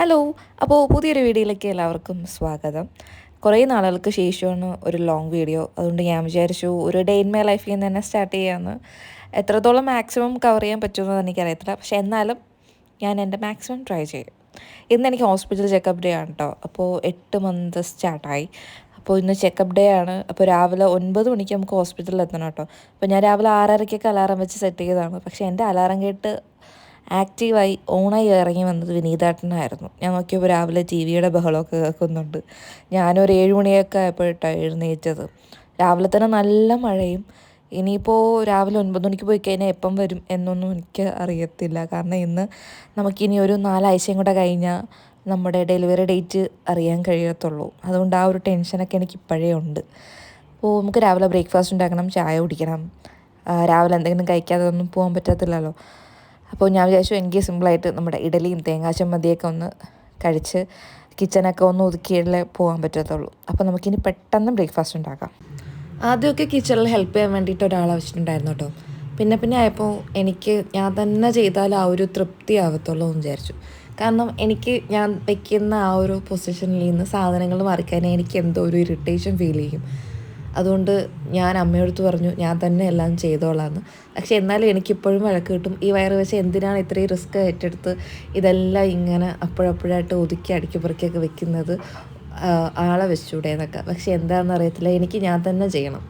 Hello. അപ്പോൾ പുതിയൊരു വീഡിയോയിലേക്ക് എല്ലാവർക്കും സ്വാഗതം. കുറേ നാളുകൾക്ക് ശേഷമാണ് ഒരു ലോങ് വീഡിയോ. അതുകൊണ്ട് ഞാൻ വിചാരിച്ചു ഒരു ഡേ ഇൻ മൈ ലൈഫിൽ നിന്ന് തന്നെ സ്റ്റാർട്ട് ചെയ്യാമെന്ന്. എത്രത്തോളം മാക്സിമം കവർ ചെയ്യാൻ പറ്റുമെന്ന് എനിക്കറിയത്തില്ല, പക്ഷേ എന്നാലും ഞാൻ എൻ്റെ മാക്സിമം ട്രൈ ചെയ്യും. ഇന്ന് എനിക്ക് ഹോസ്പിറ്റൽ ചെക്കപ്പ് ഡേ ആണ് കേട്ടോ. അപ്പോൾ 8 മന്ത് സ്റ്റാർട്ടായി. അപ്പോൾ ഇന്ന് ചെക്കപ്പ് ഡേ ആണ്. അപ്പോൾ രാവിലെ 9 മണിക്ക് നമുക്ക് ഹോസ്പിറ്റലിൽ എത്തണം കേട്ടോ. അപ്പോൾ ഞാൻ രാവിലെ 6:30-ക്കൊക്കെ അലാറം വെച്ച് സെറ്റ് ചെയ്തതാണ്. പക്ഷേ എൻ്റെ അലാറം കേട്ട് ആക്റ്റീവായി ഓണായി ഇറങ്ങി വന്നത് വിനീതേട്ടനായിരുന്നു. ഞാൻ നോക്കിയപ്പോൾ രാവിലെ ടി വിയുടെ ബഹളമൊക്കെ കേൾക്കുന്നുണ്ട്. ഞാനൊരു 7 മണിയൊക്കെ ആയപ്പോഴാണ് എഴുന്നേറ്റത്. രാവിലെ തന്നെ നല്ല മഴയും. ഇനിയിപ്പോൾ രാവിലെ 9 മണിക്ക് പോയി കഴിഞ്ഞാൽ എപ്പം വരും എന്നൊന്നും എനിക്ക് അറിയത്തില്ല. കാരണം ഇന്ന് നമുക്കിനി ഒരു 4 ആഴ്ചയും കൂടെ കഴിഞ്ഞാൽ നമ്മുടെ ഡെലിവറി ഡേറ്റ് അറിയാൻ കഴിയത്തുള്ളൂ. അതുകൊണ്ട് ആ ഒരു ടെൻഷനൊക്കെ എനിക്ക് ഇപ്പോഴേ ഉണ്ട്. അപ്പോൾ നമുക്ക് രാവിലെ ബ്രേക്ക്ഫാസ്റ്റ് ഉണ്ടാക്കണം, ചായ കുടിക്കണം. രാവിലെ എന്തെങ്കിലും കഴിക്കാതെ ഒന്നും പോകാൻ പറ്റത്തില്ലല്ലോ. അപ്പോൾ ഞാൻ വിചാരിച്ചു എനിക്ക് സിമ്പിളായിട്ട് നമ്മുടെ ഇഡലിയും തേങ്ങാ ചമ്മന്തിയൊക്കെ ഒന്ന് കഴിച്ച് കിച്ചനൊക്കെ ഒന്ന് ഒതുക്കിയല്ലേ പോകാൻ പറ്റത്തുള്ളൂ. അപ്പോൾ നമുക്കിനി പെട്ടെന്ന് ബ്രേക്ക്ഫാസ്റ്റ് ഉണ്ടാക്കാം. ആദ്യമൊക്കെ കിച്ചണിൽ ഹെൽപ്പ് ചെയ്യാൻ വേണ്ടിയിട്ട് ഒരാളെ വെച്ചിട്ടുണ്ടായിരുന്നു കേട്ടോ. പിന്നെ ആയപ്പോൾ എനിക്ക് ഞാൻ തന്നെ ചെയ്താൽ ആ ഒരു തൃപ്തി ആവത്തുള്ളൂ എന്ന് വിചാരിച്ചു. കാരണം എനിക്ക് ഞാൻ വയ്ക്കുന്ന ആ ഒരു പൊസിഷനിൽ നിന്ന് സാധനങ്ങൾ മറിക്കാൻ എനിക്ക് എന്തോ ഒരു ഇറിറ്റേഷൻ ഫീൽ ചെയ്യും. അതുകൊണ്ട് ഞാൻ അമ്മയോടുത്ത് പറഞ്ഞു ഞാൻ തന്നെ എല്ലാം ചെയ്തോളാമെന്ന്. പക്ഷെ എന്നാലും എനിക്കിപ്പോഴും വഴക്ക് കിട്ടും. ഈ വയറ് വെച്ച് എന്തിനാണ് ഇത്രയും റിസ്ക് ഏറ്റെടുത്ത് ഇതെല്ലാം ഇങ്ങനെ അപ്പോഴപ്പോഴായിട്ട് ഒതുക്കി അടുക്കി പെറുക്കിയൊക്കെ വെക്കുന്നത്, ആളെ വെച്ചൂടെ എന്നൊക്കെ. പക്ഷെ എന്താണെന്ന് അറിയത്തില്ല, എനിക്ക് ഞാൻ തന്നെ ചെയ്യണം.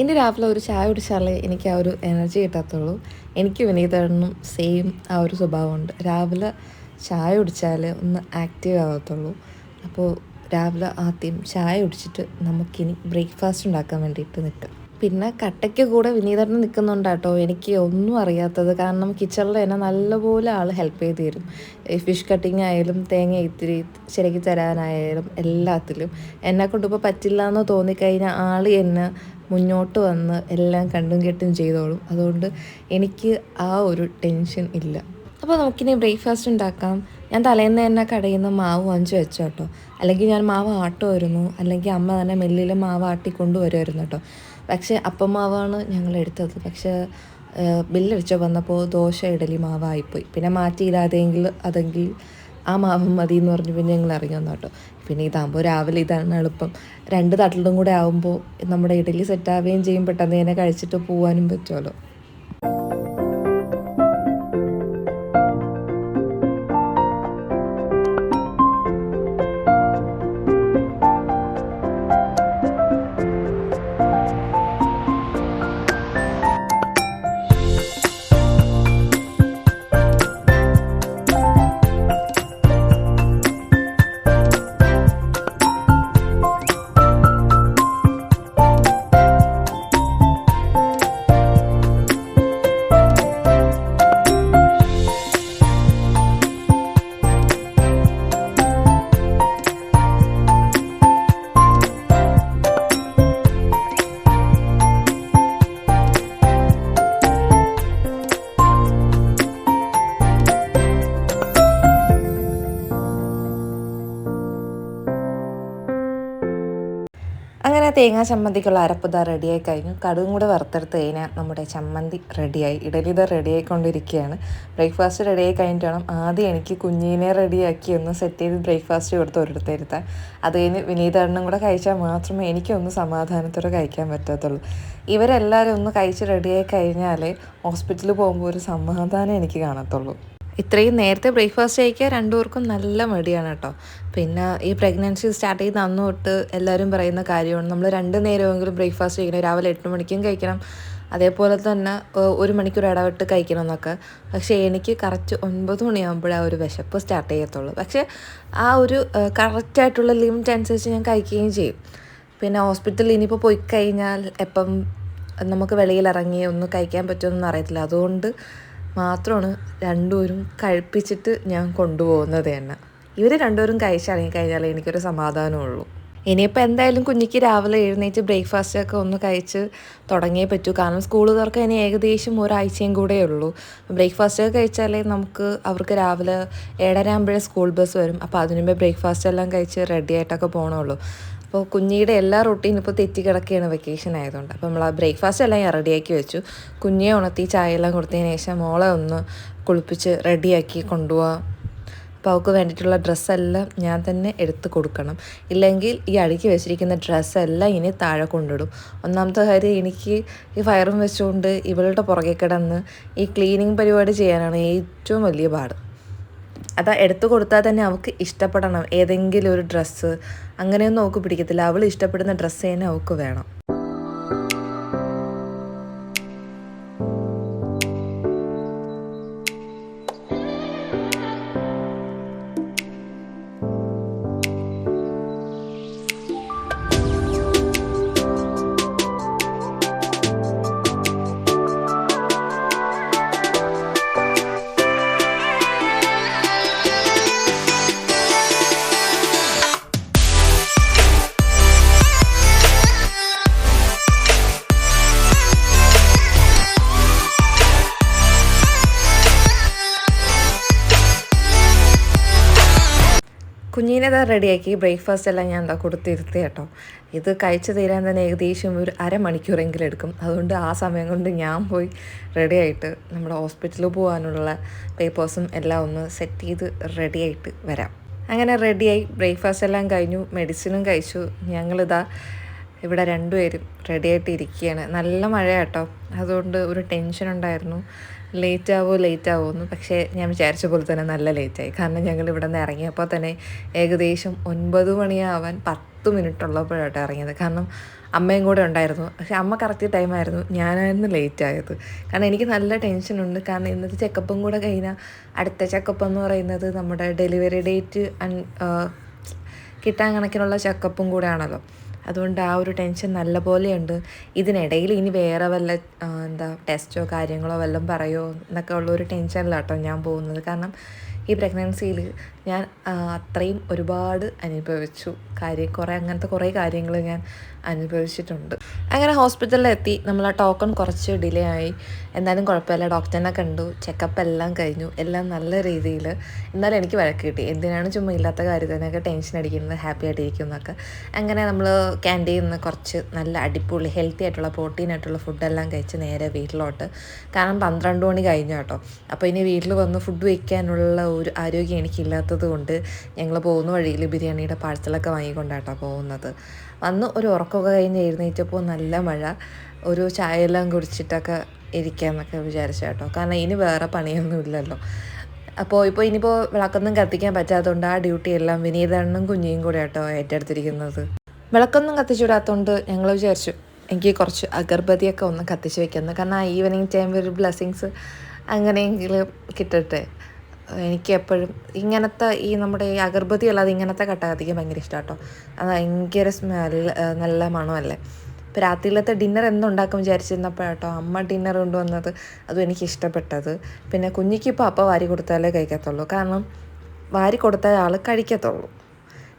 ഇനി രാവിലെ ഒരു ചായ കുടിച്ചാലേ എനിക്ക് ആ ഒരു എനർജി കിട്ടത്തുള്ളൂ. എനിക്ക് വിനീതനും സെയിം ആ ഒരു സ്വഭാവമുണ്ട്. രാവിലെ ചായ കുടിച്ചാൽ ഒന്ന് ആക്റ്റീവ് ആവത്തുള്ളൂ. അപ്പോൾ രാവിലെ ആദ്യം ചായ കുടിച്ചിട്ട് നമുക്കിനി ബ്രേക്ക്ഫാസ്റ്റ് ഉണ്ടാക്കാൻ വേണ്ടിയിട്ട് നിൽക്കാം. പിന്നെ കട്ടയ്ക്ക് കൂടെ വിനീതൻ നിൽക്കുന്നുണ്ട് കേട്ടോ. എനിക്ക് ഒന്നും അറിയാത്തത്. കാരണം കിച്ചണിൽ എന്നെ നല്ലപോലെ ആൾ ഹെൽപ്പ് ചെയ്ത് തരും. ഫിഷ് കട്ടിങ് ആയാലും തേങ്ങ ഇത്തിരി ശരിക്ക് തരാനായാലും എല്ലാത്തിലും എന്നെക്കൊണ്ടിപ്പോൾ പറ്റില്ല എന്ന് തോന്നിക്കഴിഞ്ഞാൽ ആൾ എന്നെ മുന്നോട്ട് വന്ന് എല്ലാം കണ്ടും കെട്ടും ചെയ്തോളും. അതുകൊണ്ട് എനിക്ക് ആ ഒരു ടെൻഷൻ ഇല്ല. അപ്പോൾ നമുക്കിനി ബ്രേക്ക്ഫാസ്റ്റ് ഉണ്ടാക്കാം. ഞാൻ തലേന്ന് തന്നെ കടയിൽ നിന്ന് മാവ് വാങ്ങിച്ച് വെച്ചോ കേട്ടോ. അല്ലെങ്കിൽ ഞാൻ മാവ് ആട്ടുമായിരുന്നു, അല്ലെങ്കിൽ അമ്മ തന്നെ മില്ലിൽ മാവ് ആട്ടിക്കൊണ്ട് വരുമായിരുന്നു കേട്ടോ. പക്ഷേ അപ്പം മാവാണ് ഞങ്ങൾ എടുത്തത്. പക്ഷേ ബില്ലടിച്ചോ വന്നപ്പോൾ ദോശ ഇഡലി മാവായിപ്പോയി. പിന്നെ അതെങ്കിൽ ആ മാവ് മതി എന്ന് പറഞ്ഞ് പിന്നെ ഞങ്ങൾ ഇറങ്ങി വന്നു കേട്ടോ. പിന്നെ ഇതാകുമ്പോൾ രാവിലെ ഇതാണ് എളുപ്പം. 2 തട്ടിലും കൂടെ ആകുമ്പോൾ നമ്മുടെ ഇഡലി സെറ്റാവുകയും ചെയ്യും, പെട്ടെന്ന് തന്നെ കഴിച്ചിട്ട് പോകാനും പറ്റുമല്ലോ. അങ്ങനെ തേങ്ങാ ചമ്മന്തിക്കുള്ള അരപ്പ് റെഡിയായി കഴിഞ്ഞു. കടുകും കൂടെ വറുത്തെടുത്ത് കഴിഞ്ഞാൽ നമ്മുടെ ചമ്മന്തി റെഡിയായി. ഇഡലി റെഡിയായിക്കൊണ്ടിരിക്കുകയാണ്. ബ്രേക്ക്ഫാസ്റ്റ് റെഡിയായി കഴിഞ്ഞിട്ട് വേണം ആദ്യം എനിക്ക് കുഞ്ഞിനെ റെഡിയാക്കി ഒന്ന് സെറ്റ് ചെയ്ത് ബ്രേക്ക്ഫാസ്റ്റ് കൊടുത്ത് ഒരിടത്തിരുത്താൻ. അത് കഴിഞ്ഞ് വിനീതണ്ണും കൂടെ കഴിച്ചാൽ മാത്രമേ എനിക്കൊന്ന് സമാധാനത്തോടെ കഴിക്കാൻ പറ്റത്തുള്ളൂ. ഇവരെല്ലാവരും ഒന്ന് കഴിച്ച് റെഡിയായി കഴിഞ്ഞാലേ ഹോസ്പിറ്റലിൽ പോകുമ്പോൾ ഒരു സമാധാനം എനിക്ക് കാണത്തുള്ളൂ. ഇത്രയും നേരത്തെ ബ്രേക്ക്ഫാസ്റ്റ് കഴിക്കാൻ രണ്ടുപേർക്കും നല്ല മടിയാണ് കേട്ടോ. പിന്നെ ഈ പ്രഗ്നൻസി സ്റ്റാർട്ട് ചെയ്ത് അന്ന് തൊട്ട് എല്ലാവരും പറയുന്ന കാര്യമാണ് നമ്മൾ 2 നേരമെങ്കിലും ബ്രേക്ക്ഫാസ്റ്റ് കഴിക്കണം. രാവിലെ 8 മണിക്കും കഴിക്കണം, അതേപോലെ തന്നെ 1 മണിക്കൂർ ഇടവിട്ട് കഴിക്കണം എന്നൊക്കെ. പക്ഷേ എനിക്ക് കറക്റ്റ് 9 മണിയാകുമ്പോഴേ ആ ഒരു വിശപ്പ് സ്റ്റാർട്ട് ചെയ്യത്തുള്ളൂ. പക്ഷേ ആ ഒരു കറക്റ്റായിട്ടുള്ള ലിമിറ്റ് അനുസരിച്ച് ഞാൻ കഴിക്കുകയും ചെയ്യും. പിന്നെ ഹോസ്പിറ്റലിൽ ഇനിയിപ്പോൾ പോയി കഴിഞ്ഞാൽ എപ്പം നമുക്ക് വെളിയിലിറങ്ങി ഒന്ന് കഴിക്കാൻ പറ്റുമെന്നൊന്നും അറിയത്തില്ല. അതുകൊണ്ട് മാത്രമാണ് രണ്ടുപേരും കഴിപ്പിച്ചിട്ട് ഞാൻ കൊണ്ടുപോകുന്നത് തന്നെ. ഇവർ രണ്ടുപേരും കഴിച്ചിറങ്ങി കഴിഞ്ഞാൽ എനിക്കൊരു സമാധാനമുള്ളൂ. ഇനിയിപ്പോൾ എന്തായാലും കുഞ്ഞിക്ക് രാവിലെ എഴുന്നേറ്റ് ബ്രേക്ക്ഫാസ്റ്റൊക്കെ ഒന്ന് കഴിച്ച് തുടങ്ങിയേ പറ്റൂ. കാരണം സ്കൂൾ തുറക്കാൻ ഇനി ഏകദേശം ഒരാഴ്ചയും കൂടെ ഉള്ളൂ. ബ്രേക്ക്ഫാസ്റ്റൊക്കെ കഴിച്ചാലേ അവർക്ക് രാവിലെ 7:30 ആകുമ്പോഴേ സ്കൂൾ ബസ് വരും. അപ്പോൾ അതിനു മുമ്പേ ബ്രേക്ക്ഫാസ്റ്റ് എല്ലാം കഴിച്ച് റെഡി ആയിട്ടൊക്കെ പോകണുള്ളൂ. അപ്പോൾ കുഞ്ഞിയുടെ എല്ലാ റൂട്ടീനും ഇപ്പോൾ തെറ്റി കിടക്കുകയാണ് വെക്കേഷൻ ആയതുകൊണ്ട്. അപ്പോൾ നമ്മൾ ആ ബ്രേക്ക്ഫാസ്റ്റ് എല്ലാം ഞാൻ റെഡിയാക്കി വെച്ചു. കുഞ്ഞിയെ ഉണർത്തി ചായയെല്ലാം കൊടുത്തതിന് ശേഷം മോളെ ഒന്ന് കുളിപ്പിച്ച് റെഡിയാക്കി കൊണ്ടുപോകാം. അപ്പോൾ അവൾക്ക് വേണ്ടിയിട്ടുള്ള ഡ്രസ്സെല്ലാം ഞാൻ തന്നെ എടുത്ത് കൊടുക്കണം. ഇല്ലെങ്കിൽ ഈ അടുക്കി വെച്ചിരിക്കുന്ന ഡ്രസ്സെല്ലാം ഇനി താഴെ കൊണ്ടിടും. ഒന്നാമത്തെ കാര്യം, എനിക്ക് ഈ ഫയറും വെച്ചുകൊണ്ട് ഇവളുടെ പുറകെ കിടന്ന് ഈ ക്ലീനിങ് പരിപാടി ചെയ്യാനാണ് ഏറ്റവും വലിയ പാട്. അത് എടുത്തു കൊടുത്താൽ തന്നെ അവൾക്ക് ഇഷ്ടപ്പെടണം. ഏതെങ്കിലും ഒരു ഡ്രസ്സ് അങ്ങനെയൊന്നും അവൾക്ക് പിടിക്കത്തില്ല. അവൾ ഇഷ്ടപ്പെടുന്ന ഡ്രസ്സ് തന്നെ അവൾക്ക് വേണം. കുഞ്ഞിനെ റെഡിയാക്കി ബ്രേക്ക്ഫാസ്റ്റ് എല്ലാം ഞാൻ കൊടുത്തിരുത്തി കേട്ടോ. ഇത് കഴിച്ചു തീരാൻ തന്നെ ഏകദേശം ഒരു അരമണിക്കൂറെങ്കിലും എടുക്കും. അതുകൊണ്ട് ആ സമയം കൊണ്ട് ഞാൻ പോയി റെഡിയായിട്ട് നമ്മുടെ ഹോസ്പിറ്റലിൽ പോകാനുള്ള പേപ്പേഴ്സും എല്ലാം ഒന്ന് സെറ്റ് ചെയ്ത് റെഡിയായിട്ട് വരാം. അങ്ങനെ റെഡിയായി ബ്രേക്ക്ഫാസ്റ്റ് എല്ലാം കഴിഞ്ഞു, മെഡിസിനും കഴിച്ചു. ഞങ്ങളിതാ ഇവിടെ രണ്ടുപേരും റെഡിയായിട്ട് ഇരിക്കുകയാണ്. നല്ല മഴ കേട്ടോ, അതുകൊണ്ട് ഒരു ടെൻഷൻ ഉണ്ടായിരുന്നു, ലേറ്റ് ആവുമെന്ന്. പക്ഷേ ഞാൻ വിചാരിച്ച പോലെ തന്നെ നല്ല ലേറ്റായി. കാരണം ഞങ്ങൾ ഇവിടെ നിന്ന് ഇറങ്ങിയപ്പോൾ തന്നെ ഏകദേശം 9 മണിയാവാൻ 10 മിനിറ്റ് ഉള്ളപ്പോഴാട്ടോ ഇറങ്ങിയത്. കാരണം അമ്മയും കൂടെ ഉണ്ടായിരുന്നു. പക്ഷേ അമ്മ കറക്റ്റ് ടൈമായിരുന്നു, ഞാനായിരുന്നു ലേറ്റ് ആയത്. കാരണം എനിക്ക് നല്ല ടെൻഷനുണ്ട്. കാരണം ഇന്നത്തെ ചെക്കപ്പും കൂടെ കഴിഞ്ഞാൽ അടുത്ത ചെക്കപ്പ് എന്ന് പറയുന്നത് നമ്മുടെ ഡെലിവറി ഡേറ്റ് കിട്ടാൻ കണക്കിനുള്ള ചെക്കപ്പും കൂടെ ആണല്ലോ. അതുകൊണ്ട് ആ ഒരു ടെൻഷൻ നല്ല പോലെയുണ്ട്. ഇതിനിടയിൽ ഇനി വേറെ വല്ല ടെസ്റ്റോ കാര്യങ്ങളോ വല്ലതും പറയുമോ എന്നൊക്കെ ഉള്ളൊരു ടെൻഷനിലാട്ടോ ഞാൻ പോകുന്നത്. കാരണം ഈ പ്രഗ്നൻസിയിൽ ഞാൻ അത്രയും ഒരുപാട് അനുഭവിച്ചു. അങ്ങനത്തെ കുറേ കാര്യങ്ങൾ ഞാൻ അനുഭവിച്ചിട്ടുണ്ട്. അങ്ങനെ ഹോസ്പിറ്റലിലെത്തി. നമ്മൾ ആ ടോക്കൺ കുറച്ച് ഡിലേ ആയി, എന്നാലും കുഴപ്പമില്ല. ഡോക്ടറിനെ കണ്ടു, ചെക്കപ്പ് എല്ലാം കഴിഞ്ഞു, എല്ലാം നല്ല രീതിയിൽ. എന്നാലും എനിക്ക് വഴക്ക് കിട്ടി, എന്തിനാണ് ചുമ്മാ ഇല്ലാത്ത കാര്യത്തിനൊക്കെ ടെൻഷൻ അടിക്കുന്നത്, ഹാപ്പി ആയിട്ടിരിക്കും എന്നൊക്കെ. അങ്ങനെ നമ്മൾ ക്യാൻറ്റീനിൽ നിന്ന് കുറച്ച് നല്ല അടിപൊളി ഹെൽത്തി ആയിട്ടുള്ള പ്രോട്ടീനായിട്ടുള്ള ഫുഡെല്ലാം കഴിച്ച് നേരെ വീട്ടിലോട്ട്. കാരണം 12 മണി കഴിഞ്ഞു കേട്ടോ. അപ്പോൾ ഇനി വീട്ടിൽ വന്ന് ഫുഡ് വയ്ക്കാനുള്ള ഒരു ആരോഗ്യം എനിക്കില്ലാത്തത് കൊണ്ട് ഞങ്ങൾ പോകുന്ന വഴിയിൽ ബിരിയാണിയുടെ പാഴ്സലൊക്കെ വാങ്ങിക്കൊണ്ടാട്ടോ പോകുന്നത്. വന്ന് ഒരു ഉറക്കമൊക്കെ കഴിഞ്ഞ് എഴുന്നേറ്റപ്പോൾ നല്ല മഴ. ഒരു ചായയെല്ലാം കുടിച്ചിട്ടൊക്കെ ഇരിക്കാമെന്നൊക്കെ വിചാരിച്ചു കേട്ടോ. കാരണം ഇനി വേറെ പണിയൊന്നും ഇല്ലല്ലോ. അപ്പോൾ ഇനിയിപ്പോൾ വിളക്കൊന്നും കത്തിക്കാൻ പറ്റാത്തതുകൊണ്ട് ആ ഡ്യൂട്ടി എല്ലാം വിനീതണ്ണും കുഞ്ഞിയും കൂടെ കേട്ടോ ഏറ്റെടുത്തിരിക്കുന്നത്. വിളക്കൊന്നും കത്തിച്ചുവിടാത്തതുകൊണ്ട് ഞങ്ങൾ വിചാരിച്ചു എനിക്ക് കുറച്ച് അഗർബത്തിയൊക്കെ ഒന്ന് കത്തിച്ച് വയ്ക്കുന്നത്. കാരണം ആ ഈവനിങ് ടൈം ഒരു ബ്ലെസ്സിങ്സ് അങ്ങനെയെങ്കിലും കിട്ടട്ടെ. എനിക്ക് എപ്പോഴും ഇങ്ങനത്തെ നമ്മുടെ ഈ അഗർബത്തി അല്ലാതെ ഇങ്ങനത്തെ കട്ട കത്തിക്കാൻ ഭയങ്കര ഇഷ്ടമാണ് കേട്ടോ. അത് ഭയങ്കര നല്ല മണമല്ലേ. ഇപ്പോൾ രാത്രിയിലത്തെ ഡിന്നർ എന്തുണ്ടാക്കും വിചാരിച്ചിരുന്നപ്പോഴാട്ടോ അമ്മ ഡിന്നർ കൊണ്ടുവന്നത്. അതും എനിക്ക് ഇഷ്ടപ്പെട്ടത്. പിന്നെ കുഞ്ഞിക്കിപ്പോൾ അപ്പം വാരി കൊടുത്താലേ കഴിക്കത്തുള്ളൂ. കാരണം വാരി കൊടുത്താൽ ആൾ കഴിക്കത്തുള്ളൂ.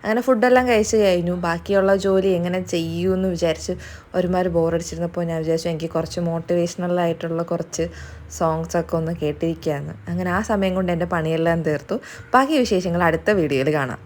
അങ്ങനെ ഫുഡെല്ലാം കഴിച്ച് കഴിഞ്ഞു. ബാക്കിയുള്ള ജോലി എങ്ങനെ ചെയ്യുമെന്ന് വിചാരിച്ച് ഒരുമാതിരി ബോറടിച്ചിരുന്നപ്പോൾ ഞാൻ വിചാരിച്ചു എനിക്ക് കുറച്ച് മോട്ടിവേഷണലായിട്ടുള്ള കുറച്ച് സോങ്സൊക്കെ ഒന്ന് കേട്ടിരിക്കുകയാണ്. അങ്ങനെ ആ സമയം കൊണ്ട് എൻ്റെ പണിയെല്ലാം തീർത്തു. ബാക്കി വിശേഷങ്ങൾ അടുത്ത വീഡിയോയിൽ കാണാം.